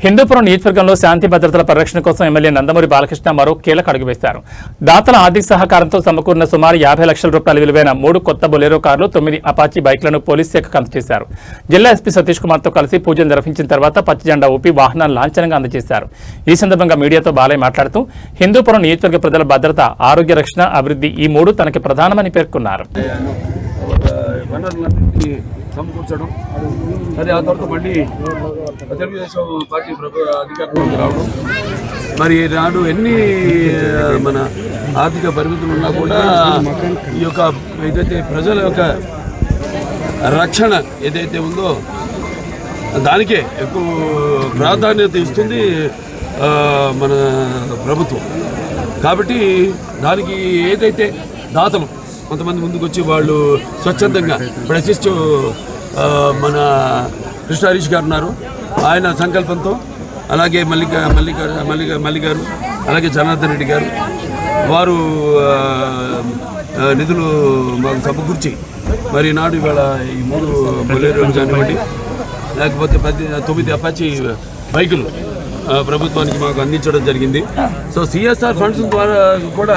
హిందూపురం నియోజకవర్గంలో శాంతి భద్రతల పరిరక్షణ కోసం ఎమ్మెల్యే నందమూరి బాలకృష్ణ మరో కీలక అడుగు వేశారు. దాతల ఆర్థిక సహకారంతో సమకూరిన సుమారు 50 లక్షల రూపాయల విలువైన 3 కొత్త బొలెరో కార్లు, 9 అపాచీ బైక్లను పోలీస్ శాఖకు అందజేశారు. జిల్లా ఎస్పీ సతీష్ కుమార్తో కలిసి పూజలు నిర్వహించిన తర్వాత పచ్చి జెండా ఊపి వాహనాలను లాంఛనంగా అందజేశారు. ఈ సందర్భంగా మీడియాతో బాలయ్య మాట్లాడుతూ హిందూపురం నియోజకవర్గ ప్రజల భద్రత, ఆరోగ్య రక్షణ, అభివృద్ధి ఈ 3 తనకి ప్రధానమని పేర్కొన్నారు. సమకూర్చడం, మరి ఆ తర్వాత మళ్ళీ తెలుగుదేశం పార్టీ అధికారంలోకి రావడం, మరి నాడు ఎన్ని మన ఆర్థిక పరిమితులు ఉన్నా కూడా ఈ యొక్క ఏదైతే ప్రజల యొక్క రక్షణ ఏదైతే ఉందో దానికే ఎక్కువ ప్రాధాన్యత ఇస్తుంది మన ప్రభుత్వం. కాబట్టి దానికి ఏదైతే దాతలు కొంతమంది ముందుకు వచ్చి వాళ్ళు స్వచ్ఛందంగా ఇప్పుడు అసిస్ట్ మన కృష్ణ హరీష్ గారు ఉన్నారు, ఆయన సంకల్పంతో, అలాగే మల్లి గారు, అలాగే జనార్దన్ రెడ్డి గారు వారు నిధులు మాకు సమకూర్చి మరి నాడు ఇవాళ ఈ 3 బొలెరోలు కానివ్వండి, లేకపోతే 9 అపాచీ బైకులు ప్రభుత్వానికి మాకు అందించడం జరిగింది. సో సిఎస్ఆర్ ఫండ్స్ ద్వారా కూడా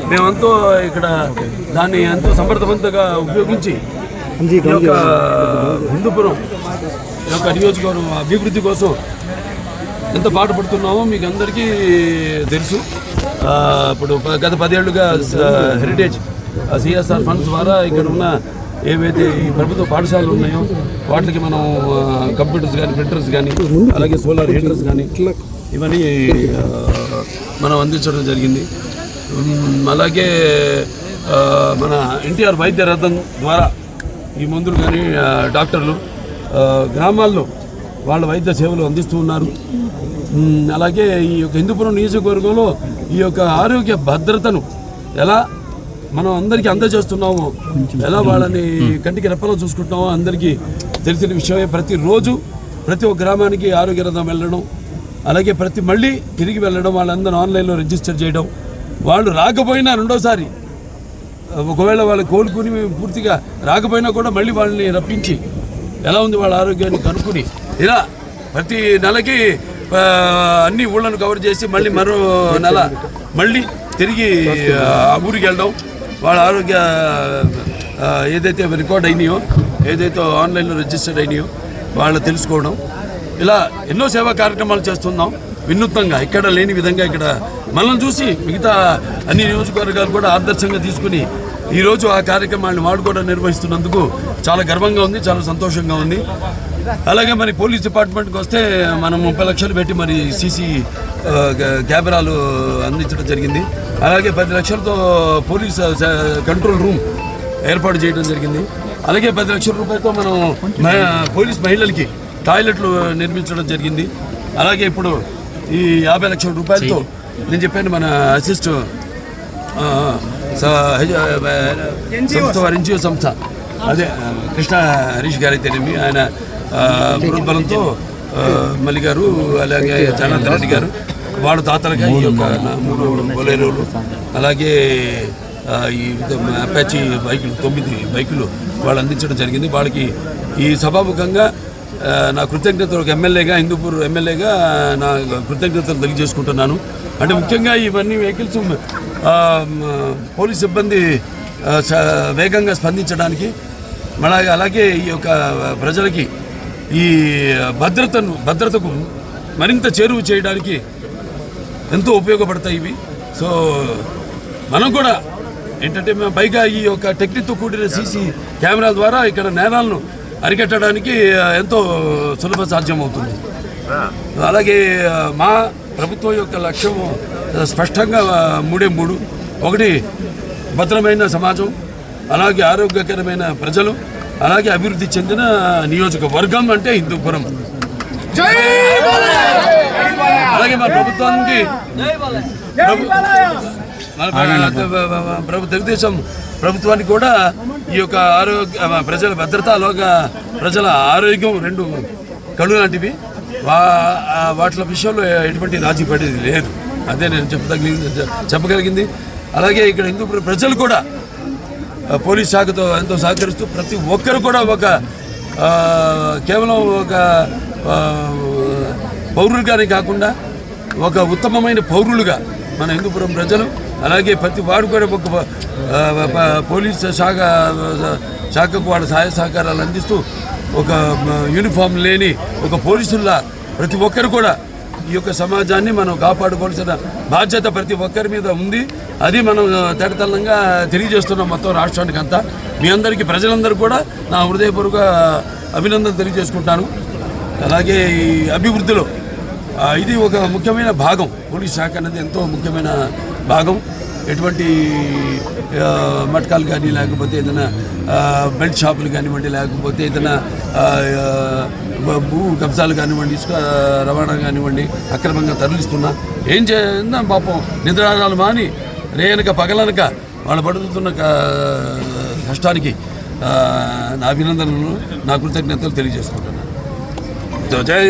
మేమంతో ఇక్కడ దాన్ని ఎంతో సమర్థవంతంగా ఉపయోగించి ఈ యొక్క హిందూపురం యొక్క నియోజకవర్గం అభివృద్ధి కోసం ఎంత పాటుపడుతున్నామో మీకు అందరికీ తెలుసు. ఇప్పుడు గత 10 ఏళ్లుగా హెరిటేజ్ సిఎస్ఆర్ ఫండ్స్ ద్వారా ఇక్కడ ఉన్న ఏవైతే ఈ ప్రభుత్వ పాఠశాలలు ఉన్నాయో వాటికి మనం కంప్యూటర్స్ కానీ, ప్రింటర్స్ కానీ, అలాగే సోలార్ హీటర్స్ కానీ ఇవన్నీ మనం అందించడం జరిగింది. అలాగే మన ఎన్టీఆర్ వైద్య రథం ద్వారా ఈ మందులు కానీ డాక్టర్లు గ్రామాల్లో వాళ్ళ వైద్య సేవలు అందిస్తూ ఉన్నారు. అలాగే ఈ యొక్క హిందూపురం నియోజకవర్గంలో ఈ యొక్క ఆరోగ్య భద్రతను ఎలా మనం అందరికీ అందజేస్తున్నామో, ఎలా వాళ్ళని కంటికి రెప్పలో చూసుకుంటున్నామో అందరికీ తెలిసిన విషయమే. ప్రతిరోజు ప్రతి ఒక్క గ్రామానికి ఆరోగ్య రథం వెళ్ళడం, అలాగే మళ్ళీ తిరిగి వెళ్ళడం, వాళ్ళందరూ ఆన్లైన్లో రిజిస్టర్ చేయడం, వాళ్ళు రాకపోయినా రెండోసారి ఒకవేళ వాళ్ళు కోలుకుని పూర్తిగా రాకపోయినా కూడా మళ్ళీ వాళ్ళని రప్పించి ఎలా ఉంది వాళ్ళ ఆరోగ్యాన్ని కనుక్కుని ఇలా ప్రతి నెలకి అన్ని ఊళ్ళను కవర్ చేసి మళ్ళీ మరో నెల మళ్ళీ తిరిగి ఆ ఊరికి వెళ్ళడం, వాళ్ళ ఆరోగ్య ఏదైతే రికార్డ్ అయినాయో, ఏదైతే ఆన్లైన్లో రిజిస్టర్ అయినాయో వాళ్ళు తెలుసుకోవడం, ఇలా ఎన్నో సేవా కార్యక్రమాలు చేస్తున్నాం వినూత్నంగా. ఇక్కడ లేని విధంగా ఇక్కడ మనల్ని చూసి మిగతా అన్ని నియోజకవర్గాలు కూడా ఆదర్శంగా తీసుకుని ఈరోజు ఆ కార్యక్రమాన్ని వాళ్ళు కూడా నిర్వహిస్తున్నందుకు చాలా గర్వంగా ఉంది, చాలా సంతోషంగా ఉంది. అలాగే మరి పోలీస్ డిపార్ట్మెంట్కి వస్తే మనం 30 లక్షలు పెట్టి మరి సీసీ కెమెరాలు అందించడం జరిగింది. అలాగే 10 లక్షలతో పోలీస్ కంట్రోల్ రూమ్ ఏర్పాటు చేయడం జరిగింది. అలాగే 10 లక్షల రూపాయలతో మనం పోలీస్ మహిళలకి టాయిలెట్లు నిర్మించడం జరిగింది. అలాగే ఇప్పుడు ఈ 50 లక్షల రూపాయలతో నేను చెప్పాను మన అసిస్ట్ సంస్థ వారి ఎన్జిఓ సంస్థ అదే కృష్ణ హరీష్ గారు అయితేనేమి ఆయన బృందంతో మల్లి గారు, అలాగే జనార్దన్ రెడ్డి గారు వాళ్ళ తాతలుగా ఈ యొక్క 3 బొలెరోలు, అలాగే ఈ అపాచీ బైకులు 9 బైకులు వాళ్ళు అందించడం జరిగింది. వాళ్ళకి ఈ సభాముఖంగా నా కృతజ్ఞతలు, ఒక ఎమ్మెల్యేగా, హిందూపూర్ ఎమ్మెల్యేగా నా కృతజ్ఞతలు తెలియజేసుకుంటున్నాను. అంటే ముఖ్యంగా ఇవన్నీ వెహికల్స్ పోలీస్ సిబ్బంది వేగంగా స్పందించడానికి, అలాగే ఈ యొక్క ప్రజలకి ఈ భద్రతకు మరింత చేరువ చేయడానికి ఎంతో ఉపయోగపడతాయి ఇవి. సో మనం కూడా ఏంటంటే పైగా ఈ యొక్క టెక్నిక్తో కూడిన సీసీ కెమెరాల ద్వారా ఇక్కడ నేరాలను అరికట్టడానికి ఎంతో సులభ సాధ్యమవుతుంది. అలాగే మా ప్రభుత్వం యొక్క లక్ష్యం స్పష్టంగా 3 ఒకటి భద్రమైన సమాజం, అలాగే ఆరోగ్యకరమైన ప్రజలు, అలాగే అభివృద్ధి చెందిన నియోజకవర్గం అంటే హిందూపురం. అలాగే మా ప్రభుత్వానికి తెలుగుదేశం ప్రభుత్వానికి కూడా ఈ యొక్క ప్రజల భద్రత, అలాగే ప్రజల ఆరోగ్యం 2 కళ్ళు లాంటివి. వాటి విషయంలో ఎటువంటి రాజీ పడేది లేదు. అదే నేను చెప్పగలిగింది. అలాగే ఇక్కడ హిందూపురం ప్రజలు కూడా పోలీస్ శాఖతో ఎంతో సహకరిస్తూ ప్రతి ఒక్కరు కూడా కేవలం పౌరులుగానే కాకుండా ఒక ఉత్తమమైన పౌరులుగా మన హిందూపురం ప్రజలు, అలాగే ప్రతి వాడు కూడా ఒక పోలీస్ శాఖకు వాళ్ళ సహాయ సహకారాలు అందిస్తూ ఒక యూనిఫామ్ లేని ఒక పోలీసుల్లా ప్రతి ఒక్కరు కూడా ఈ యొక్క సమాజాన్ని మనం కాపాడుకోవాల్సిన బాధ్యత ప్రతి ఒక్కరి మీద ఉంది. అది మనం తేటతెల్లంగా తెలియజేస్తున్నాం మొత్తం రాష్ట్రానికి అంతా. మీ అందరికీ ప్రజలందరూ కూడా నా హృదయపూర్వక అభినందనలు తెలియజేసుకుంటాను. అలాగే ఈ అభివృద్ధిలో ఇది ఒక ముఖ్యమైన భాగం. పోలీస్ శాఖ అనేది ఎంతో ముఖ్యమైన భాగం. ఎటువంటి మట్కాలు కానీ, లేకపోతే ఏదైనా బెల్ట్ షాపులు కానివ్వండి, లేకపోతే ఏదైనా భూ కబ్జాలు కానివ్వండి, ఇసుక రవాణా కానివ్వండి, అక్రమంగా తరలిస్తున్నా ఏం చేయాలన్నా పాపం నిద్రారాలు మాని రేయనక పగలనక వాళ్ళు పడుతున్న కష్టానికి నా అభినందనలు, నా కృతజ్ఞతలు తెలియజేసుకుంటున్నాను. జై